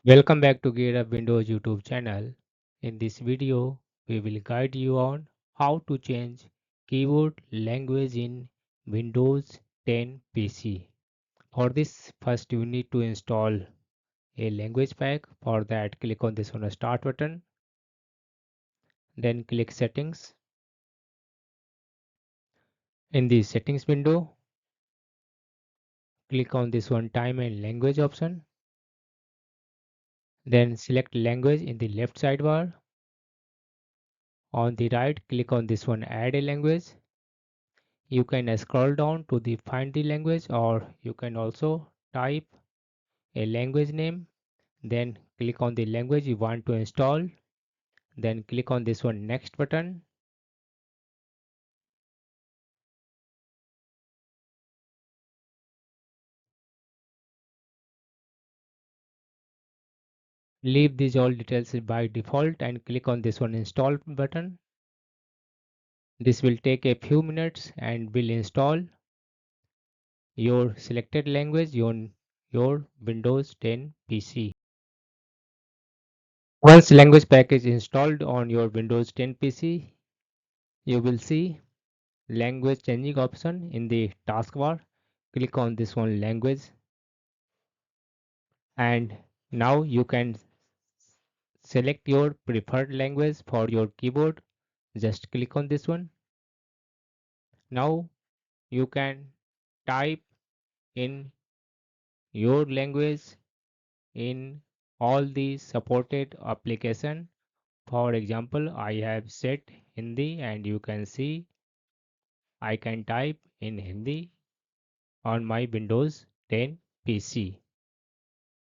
Welcome back to GitHub Windows YouTube channel. In this video, we will guide you on how to change keyboard language in Windows 10 PC. For this, first you need to install a language pack. For that, click on this one Start button, then click Settings. In the Settings window, click on this one Time and Language option. Then select Language in the left sidebar. On the right, click on this one Add a language. You can scroll down to the find the language, or you can also type a language name, then click on the language you want to install, then click on this one next button. Leave these all details by default and click on this one install button. This will take a few minutes and will install your selected language on your Windows 10 PC. Once language package installed on your Windows 10 PC, you will see language changing option in the taskbar. Click on this one language, and now you can select your preferred language for your keyboard. Just click on this one. Now you can type in your language in all the supported application. For example, I have set Hindi, and you can see I can type in Hindi on my Windows 10 PC.